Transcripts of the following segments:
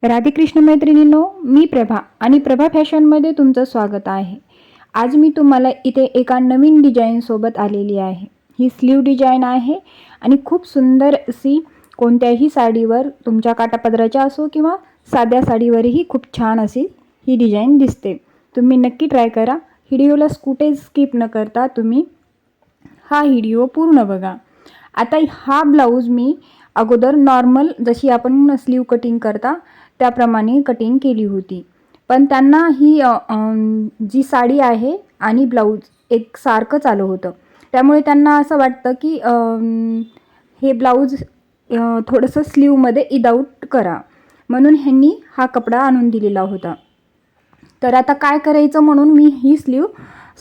राधे कृष्ण मैत्रिणींनो, मी प्रभा आणि प्रभा फॅशनमध्ये तुमचं स्वागत आहे। आज मी तुम्हाला इथे एका नवीन डिझाईनसोबत आलेली आहे। ही स्लीव डिझाईन आहे आणि खूप सुंदर अशी कोणत्याही साडीवर तुमच्या काठापदराच्या असो किंवा साध्या साडीवरही खूप छान अशी ही डिझाईन दिसते। तुम्ही नक्की ट्राय करा। व्हिडिओला कुठे स्किप न करता तुम्ही हा व्हिडिओ पूर्ण बघा। आता हा ब्लाऊज मी अगोदर नॉर्मल जशी आपण स्लीव कटिंग करता त्याप्रमाणे कटिंग केली होती, पण त्यांना ही जी साडी आहे आणि ब्लाऊज एक सारखंच आलं होतं, त्यामुळे त्यांना असं वाटतं की हे ब्लाऊज थोडंसं स्लीवमध्ये इदाऊट करा, म्हणून ह्यांनी हा कपडा आणून दिलेला होता। तर आता काय करायचं म्हणून मी ही स्लीव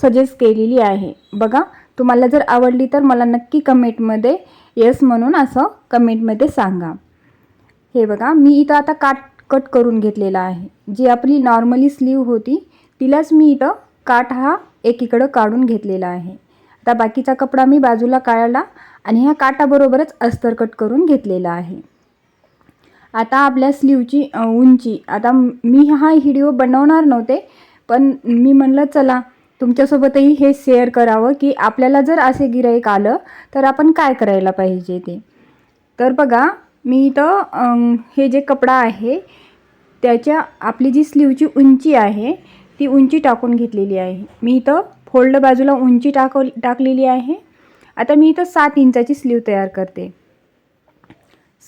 सजेस्ट केलेली आहे। बघा, तुम्हाला जर आवडली तर मला नक्की कमेंटमध्ये येस म्हणून असं कमेंटमध्ये सांगा। हे बघा, मी इथं आता कट करून घेतलेला आहे। जी आपली नॉर्मली स्लीव होती तिलाच मी इथं काठ हा एकीकडे काढून घेतलेला आहे। आता बाकीचा कपडा मी बाजूला काढला आणि ह्या काठाबरोबरच अस्तर कट करून घेतलेला आहे। आता आपल्या स्लीवची उंची, आता मी हा व्हिडिओ बनवणार नव्हते, पण मी म्हणलं चला तुमच्यासोबतही हे शेअर करावं की आपल्याला जर असे गिऱ्हाईक आलं तर आपण काय करायला पाहिजे ते। तर बघा, मी इथं हे जे कपडा आहे त्याच्या आपली जी स्लीवची उंची आहे ती उंची टाकून घेतलेली आहे। मी इथं फोल्ड बाजूला उंची टाकलेली आहे। आता मी इथं 7 इंचाची स्लीव तयार करते।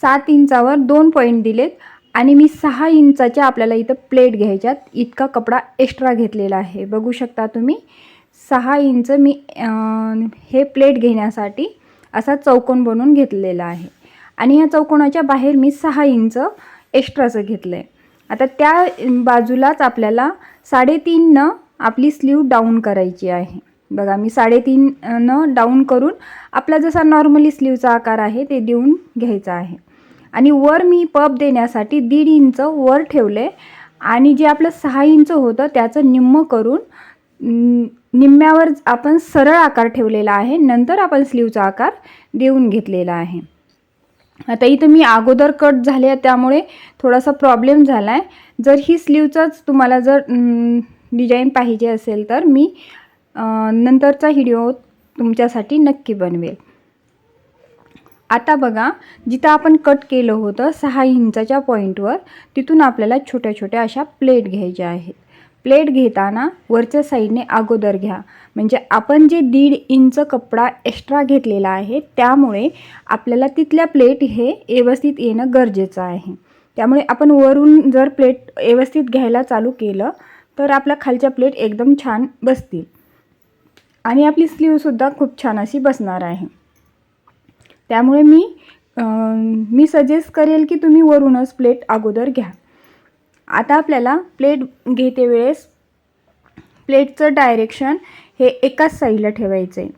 7 इंचावर 2 पॉईंट दिलेत आणि मी 6 इंचाच्या आपल्याला इथं प्लेट घ्यायच्यात, इतका कपडा एक्स्ट्रा घेतलेला आहे। बघू शकता तुम्ही, 6 इंच मी हे प्लेट घेण्यासाठी असा चौकोन बनवून घेतलेला आहे आणि ह्या चौकोनाच्या बाहेर मी 6 इंच एक्स्ट्राचं घेतलं आहे। आता त्या बाजूलाच आपल्याला 3.5 न आपली स्लीव डाऊन करायची आहे। बघा, मी 3.5 न डाऊन करून आपला जसा नॉर्मली स्लीवचा आकार आहे ते देऊन घ्यायचा आहे आणि वर मी पप देण्यासाठी 1.5 इंच वर ठेवले आणि जे आपलं 6 इंच होतं त्याचं निम्म करून निम्म्यावर आपण सरळ आकार ठेवलेला आहे, नंतर आपण स्लीवचा आकार देऊन घेतलेला आहे। आता इथं मी अगोदर कट झाले त्यामुळे थोडासा प्रॉब्लेम झाला आहे। जर ही स्लीवचाच तुम्हाला जर डिझाईन पाहिजे असेल तर मी नंतरचा व्हिडिओ तुमच्यासाठी नक्की बनवेल। आता बघा, जिथं आपण कट केलं होतं 6 इंचाच्या पॉईंटवर, तिथून आपल्याला छोट्या छोट्या अशा प्लेट घ्यायच्या आहेत। प्लेट घेताना वरच्या साईडने अगोदर घ्या, म्हणजे आपण जे 1.5 इंच कपडा एक्स्ट्रा घेतलेला आहे त्यामुळे आपल्याला तिथल्या प्लेट हे व्यवस्थित येणं गरजेचं आहे। त्यामुळे आपण वरून जर प्लेट व्यवस्थित घ्यायला चालू केलं तर आपल्या खालच्या प्लेट एकदम छान बसतील आणि आपली स्लीवसुद्धा खूप छान अशी बसणार आहे। त्यामुळे मी सजेस्ट करेल की तुम्ही वरूनच प्लेट अगोदर घ्या। आता आपल्याला प्लेट घेते वेळेस प्लेटचं डायरेक्शन हे एकाच साईडला ठेवायचं आहे,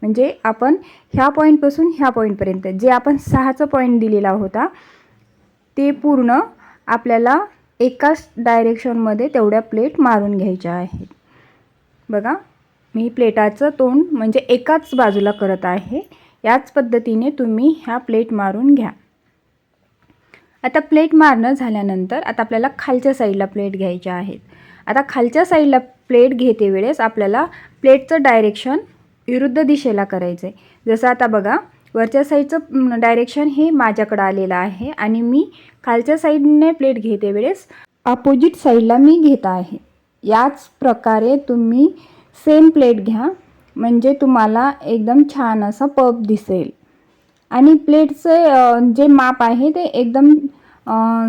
म्हणजे आपण ह्या पॉईंटपासून ह्या पॉईंटपर्यंत जे आपण 6चा पॉईंट दिलेला होता ते पूर्ण आपल्याला एकाच डायरेक्शनमध्ये तेवढ्या प्लेट मारून घ्यायच्या आहेत। बघा, मी प्लेटाचं तोंड म्हणजे एकाच बाजूला करत आहे, याच पद्धतीने तुम्ही ह्या प्लेट मारून घ्या। आता प्लेट मारणं झाल्यानंतर आता आपल्याला खालच्या साईडला प्लेट घ्यायच्या आहेत। आता खालच्या साईडला प्लेट घेते वेळेस आपल्याला प्लेटचं डायरेक्शन विरुद्ध दिशेला करायचं आहे। जसं आता बघा, वरच्या साईडचं डायरेक्शन हे माझ्याकडे आलेलं आहे आणि मी खालच्या साईडने प्लेट घेते वेळेस अपोजिट साईडला मी घेत आहे। याच प्रकारे तुम्ही सेम प्लेट घ्या, म्हणजे तुम्हाला एकदम छान असा पप दिसेल आणि प्लेटचं जे माप आहे ते एकदम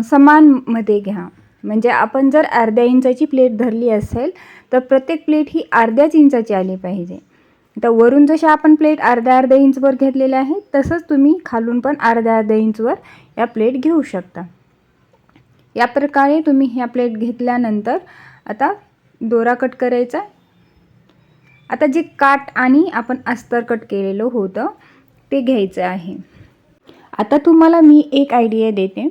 समानमध्ये घ्या। म्हणजे आपण जर अर्ध्या इंचाची प्लेट धरली असेल तर प्रत्येक प्लेट ही अर्ध्याच इंचाची आली पाहिजे। तर वरून जशा आपण प्लेट अर्ध्या इंचवर घेतलेल्या आहे तसंच तुम्ही खालून पण अर्ध्या इंचवर या प्लेट घेऊ शकता। या प्रकारे तुम्ही ह्या प्लेट घेतल्यानंतर आता दोरा कट करायचा। आता जे काठ आणि आपण अस्तर कट केलेलं होतं ते घ्यायचं आहे। आता तुम्हाला मी एक आयडिया देते।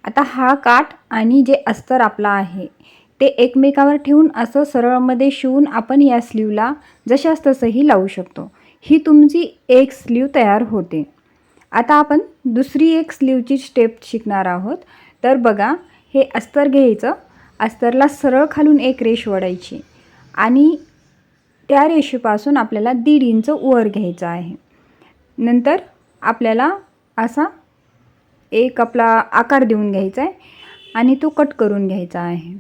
आता हा काठ आणि जे अस्तर आपला आहे ते एकमेकावर ठेवून असं सरळमध्ये शिवून आपण या स्लीवला जशास तसंही लावू शकतो। ही तुमची एक स्लीव तयार होते। आता आपण दुसरी एक स्लीवची स्टेप शिकणार आहोत। तर बघा, हे अस्तर घ्यायचं, अस्तरला सरळ खालून एक रेष ओढायची आणि त्या रेषेपासून आपल्याला 1.5 इंच वर घ्यायचं आहे. नंतर आपल्याला असा एक आपला आकार देऊन घ्यायचा आहे आणि तो कट करून घ्यायचा आहे.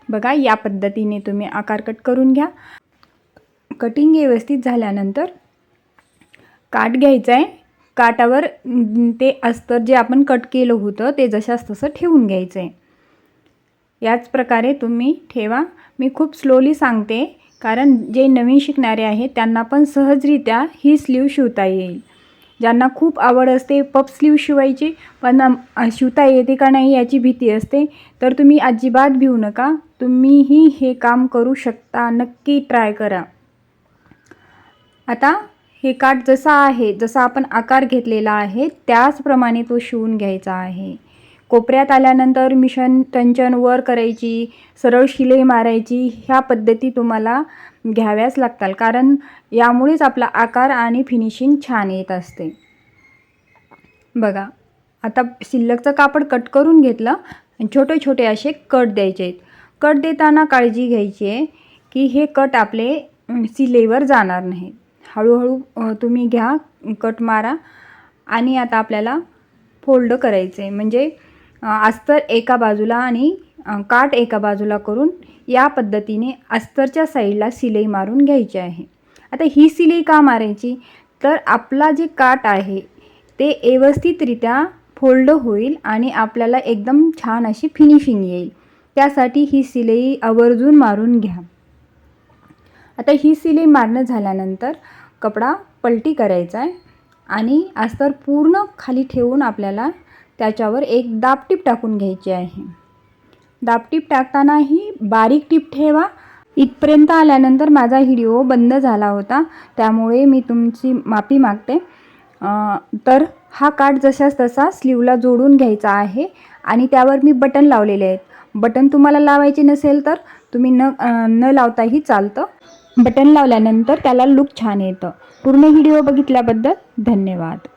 बघा, या पद्धतीने तुम्ही आकार कट करून घ्या. कटिंग व्यवस्थित झाल्यानंतर काठ घ्यायचं आहे. काठावर ते अस्तर जे आपण कट केलं होतं ते जशास तसं ठेवून घ्यायचं आहे. याच प्रकारे तुम्ही ठेवा. मी खूप स्लोली सांगते कारण जे नवीन शिकणारे आहेत त्यांना पण सहजरित्या ही स्लीव शिवता येईल. ज्यांना खूप आवड असते पफ स्लीव शिवायची पण शिवता येते का नाही याची भीती असते, तर तुम्ही अजिबात भिवू नका. तुम्हीही हे काम करू शकता. नक्की ट्राय करा. आता हे काठ जसा आहे, जसा आपण आकार घेतलेला आहे त्याचप्रमाणे तो शिवून घ्यायचा आहे. कोपऱ्यात आल्यानंतर मिशन टंचन वर करायची, सरळ शिलाई मारायची, ह्या पद्धती तुम्हाला घ्याव्याच लागतात कारण यामुळेच आपला आकार आणि फिनिशिंग छान येत असते. बघा, आता शिल्लकचं कापड कट करून घेतलं आणि छोटे छोटे असे कट द्यायचे आहेत. कट देताना काळजी घ्यायची आहे की हे कट आपले शिलाईवर जाणार नाहीत. हळूहळू तुम्ही घ्या, कट मारा आणि आता आपल्याला फोल्ड करायचे आहे. म्हणजे अस्तर एका बाजूला आणि काठ एका बाजूला करून या पद्धतीने अस्तरच्या साईडला शिलाई मारून घ्यायची आहे. आता ही शिलाई का मारायची, तर आपला जे काठ आहे ते व्यवस्थितरित्या फोल्ड होईल आणि आपल्याला एकदम छान अशी फिनिशिंग येईल. त्यासाठी ही शिलाई आवर्जून मारून घ्या. आता ही शिलाई मारणं झाल्यानंतर कपडा पलटी करायचा आहे आणि अस्तर पूर्ण खाली ठेवून आपल्याला त्याच्यावर एक दाबटीप टाकून घ्यायची आहे. दाबटीप टाकतानाही बारीक टीप ठेवा. इथपर्यंत आल्यानंतर माझा व्हिडिओ बंद झाला होता त्यामुळे मी तुमची माफी मागते. तर हा काठ जशास तसा स्लीवला जोडून घ्यायचा आहे आणि त्यावर मी बटन लावलेले आहेत. बटन तुम्हाला लावायचे नसेल तर तुम्ही न लावताही चालतं. बटन लावल्यानंतर त्याला लुक छान येतं. पूर्ण व्हिडिओ बघितल्याबद्दल धन्यवाद.